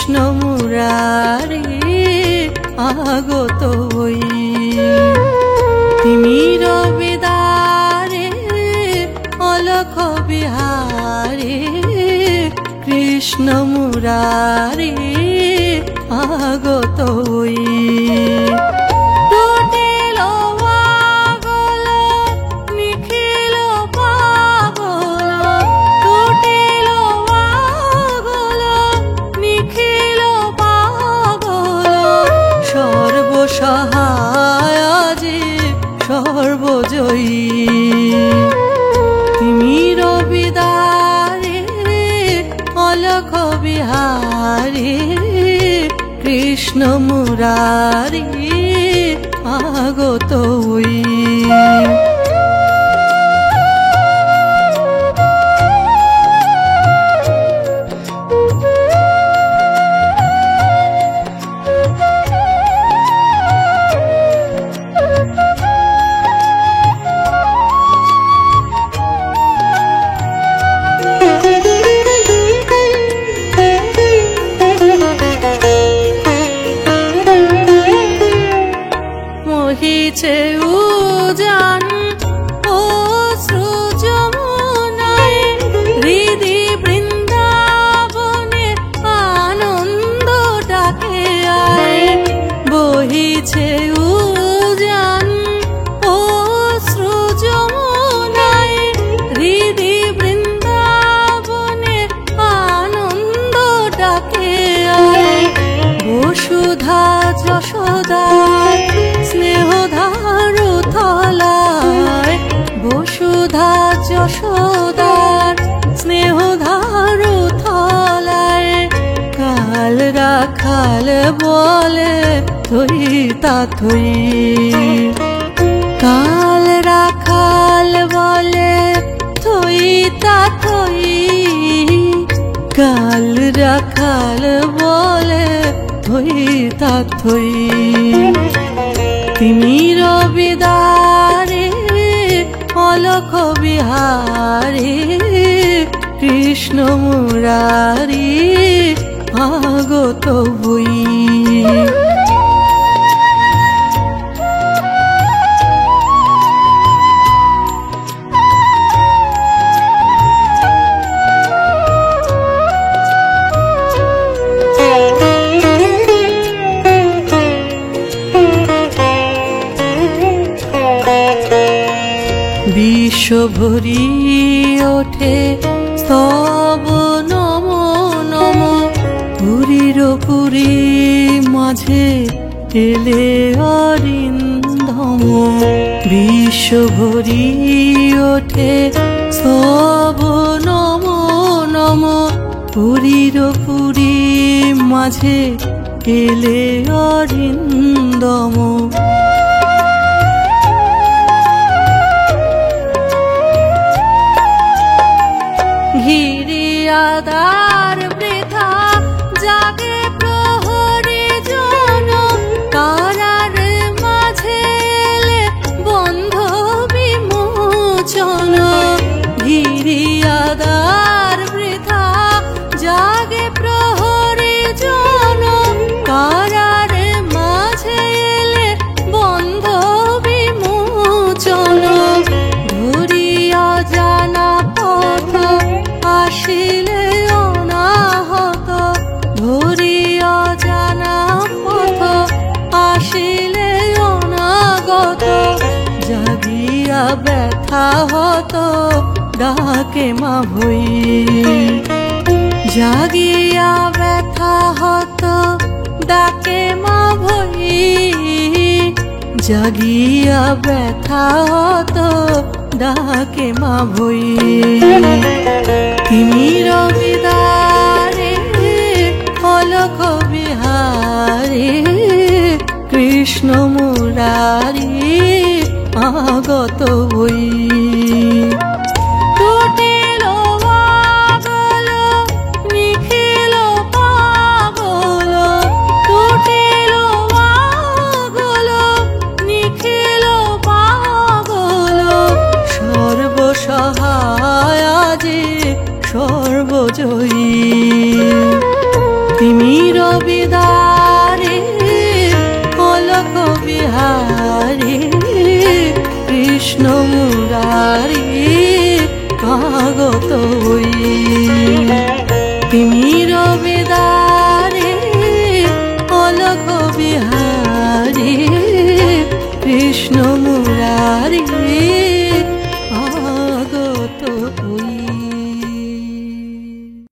কৃষ্ণ মুরারি আগত হই তিমির বিদারে অলখ বিহারে কৃষ্ণ মুরারি আগত হই সহায় আজি সর্বজয়ী তিমির বিদারে অলখ বিহারে কৃষ্ণ মুরারি আগত হই মোহিছে উজান অশ্রু যমুনায় হৃদি বৃন্দাবনে আনন্দ ডাকে আয় বহিছে উজান অশ্রু যমুনায় হৃদি বৃন্দাবনে আনন্দ ডাকে আয় বসুধা যশোদা স্নেহধার থলায় বসুধা যশোদার স্নেহধার থলায় কাল রাখাল বলে থই তা থই কাল রাখাল বলে থই তা থই কাল রাখাল বলে থই তা থই তিমির বিদারে অলখ বিহারে কৃষ্ণ মুরারি আগত হই বিশ্ব ভরি ওঠে স্তব নম নম পুরীর পুরী মাঝে এলে অরিন্দম বিশ্ব ভরি ওঠে স্তব নম নম পুরীর পুরী মাঝে এলে অরিন্দম ঘিরিয়াদার বৃথা জাগে প্রহরী জন কারার মাঝে এলে বন্ধ বিমোচন ঘিরিয়াদার বৃথা জাগে প্রহরী জন কারার মাঝে এলে বন্ধ বিমোচন ধরিয়া জানা পথ আসিলে অনাহত ধরিয়া জানা পথ আসিলে অনাগত জাগিয়া ব্যথা হত ডাকে মা ভই জাগিয়া ব্যথা হত ডাকে মা ভই জাগিয়া ব্যথা হত ডাকে মা ভই তিমির বিদারে অলখ বিহারে কৃষ্ণ মুরারি আগত হই সহায় আজি সর্বজয়ী তিমির কৃষ্ণ মুরারি স্বাগত হই।